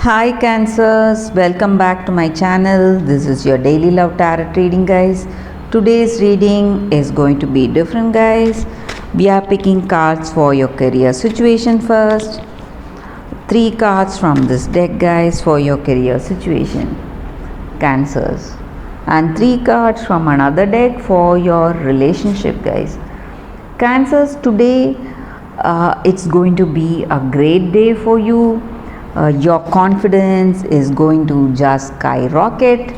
Hi Cancers, welcome back to my channel. This is your daily love tarot reading, guys. Today's reading is going to be different, guys. We are picking cards for your career situation first. 3 cards from this deck, guys, for your career situation, Cancers, and 3 cards from another deck for your relationship, guys. Cancers, today it's going to be a great day for you. Your confidence is going to just skyrocket,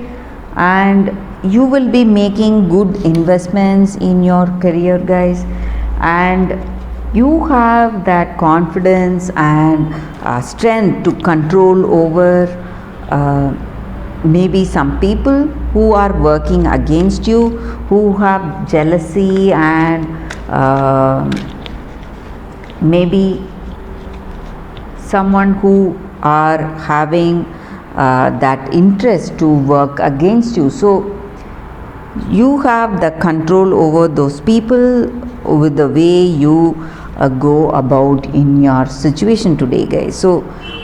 and you will be making good investments in your career, guys, and you have that confidence and strength to control over maybe some people who are working against you, who have jealousy and maybe someone who are having that interest to work against you. So you have the control over those people with the way you go about in your situation today, guys. So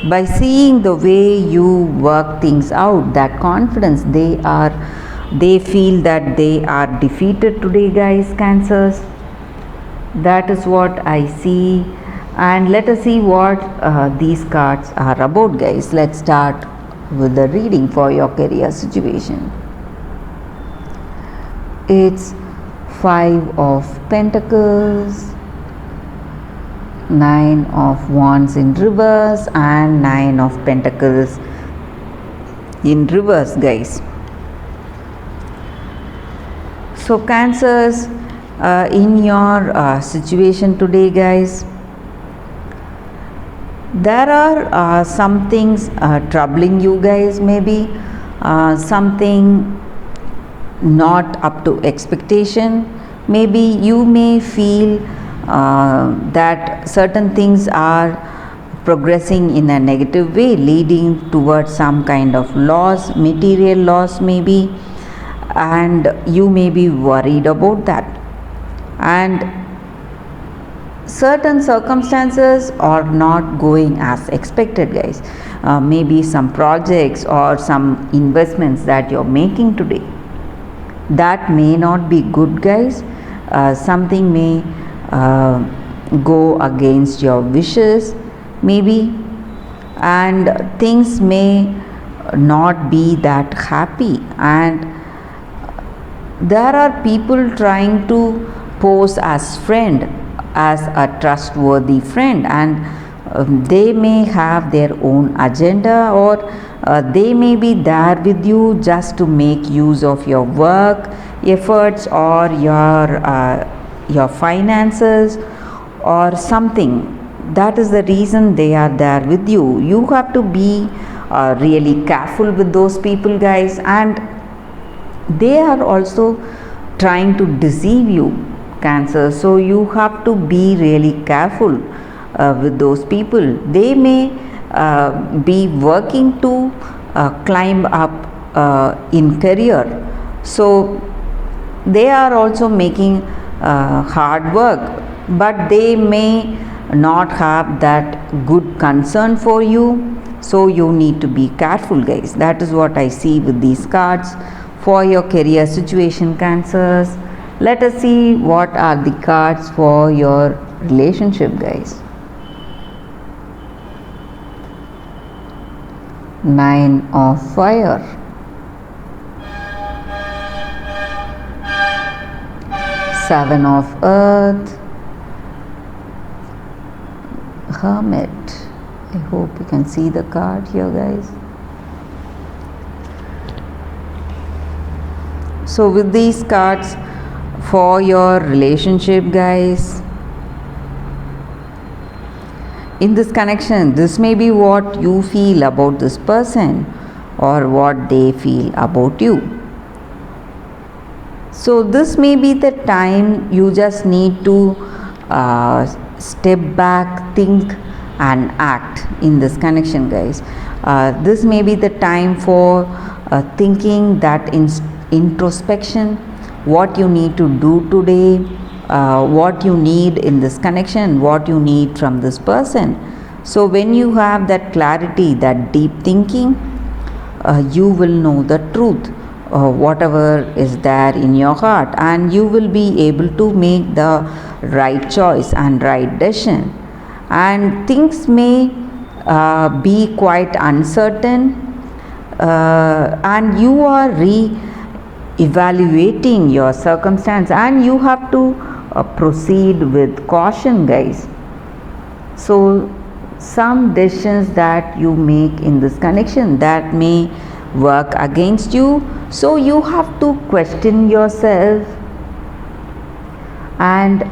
by seeing the way you work things out, that confidence, they feel that they are defeated today, guys, Cancers. That is what I see. And let us see what these cards are about, guys. Let's start with the reading for your career situation. It's 5 of Pentacles, 9 of Wands in reverse, and 9 of Pentacles in reverse, guys. So Cancers, in your situation today, guys, there are some things troubling you, guys. Maybe something not up to expectation. Maybe you may feel that certain things are progressing in a negative way, leading towards some kind of loss, material loss maybe, and you may be worried about that. And certain circumstances are not going as expected, guys. Maybe some projects or some investments that you're making today, that may not be good, guys. Something may go against your wishes maybe, and things may not be that happy, and there are people trying to pose as friend, as a trustworthy friend, and they may have their own agenda, or they may be there with you just to make use of your work efforts or your finances or something. That is the reason they are there with you. You have to be really careful with those people, guys, and they are also trying to deceive you, Cancer. So you have to be really careful with those people. They may be working to climb up in career, so they are also making hard work, but they may not have that good concern for you. So you need to be careful, guys. That is what I see with these cards for your career situation, Cancers. Let us see what are the cards for your relationship, guys. 9 of Fire, 7 of Earth, Hermit. I hope you can see the card here, guys. So with these cards for your relationship, guys, in this connection, this may be what you feel about this person or what they feel about you. So this may be the time you just need to step back, think and act in this connection, guys. This may be the time for thinking, that introspection, what you need to do today, what you need in this connection, what you need from this person. So when you have that clarity, that deep thinking, you will know the truth, whatever is there in your heart, and you will be able to make the right choice and right decision. And things may be quite uncertain, and you are evaluating your circumstance, and you have to proceed with caution, guys. So some decisions that you make in this connection, that may work against you, so you have to question yourself and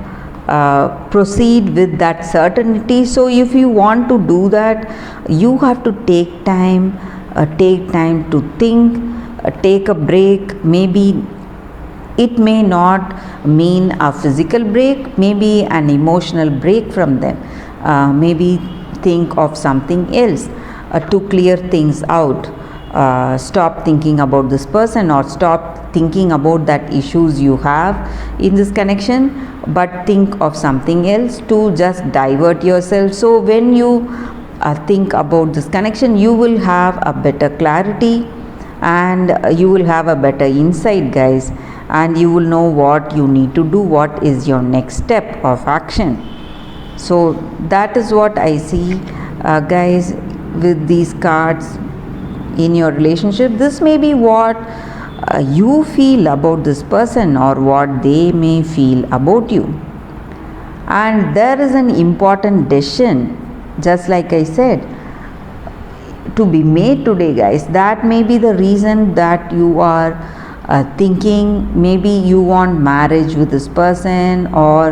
proceed with that certainty. So if you want to do that, you have to take time to think, take a break. Maybe it may not mean a physical break, maybe an emotional break from them. Maybe think of something else to clear things out. Stop thinking about this person, or stop thinking about that issues you have in this connection, but think of something else to just divert yourself. So when you think about this connection, you will have a better clarity, and you will have a better insight, guys, and you will know what you need to do, what is your next step of action. So that is what I see, guys, with these cards in your relationship. This may be what you feel about this person, or what they may feel about you. And there is an important decision, just like I said, to be made today, guys. That may be the reason that you are thinking maybe you want marriage with this person, or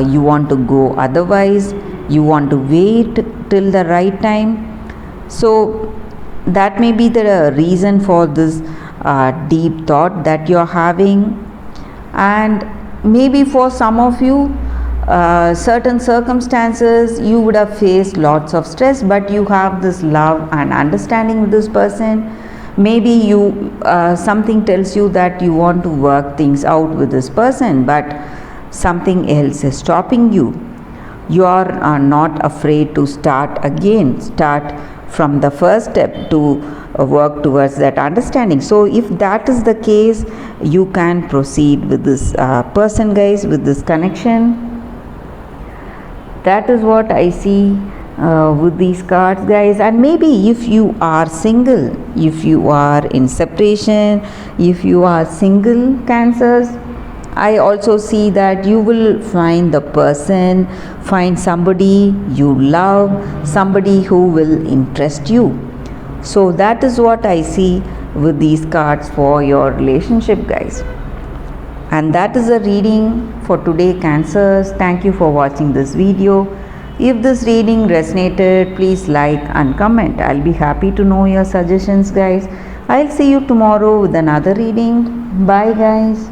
you want to go otherwise, you want to wait till the right time. So that may be the reason for this deep thought that you're having. And maybe for some of you, certain circumstances you would have faced lots of stress, but you have this love and understanding with this person. Maybe you something tells you that you want to work things out with this person, but something else is stopping you. You are not afraid to start from the first step to work towards that understanding. So if that is the case, you can proceed with this person, guys, with this connection. That is what I see with these cards, guys. And maybe if you are single, if you are in separation, if you are single, Cancers, I also see that you will find the person, find somebody you love, somebody who will interest you. So that is what I see with these cards for your relationship, guys. And that is a reading for today, Cancers. Thank you for watching this video. If this reading resonated, please like and comment. I'll be happy to know your suggestions, guys. I'll see you tomorrow with another reading. Bye, guys.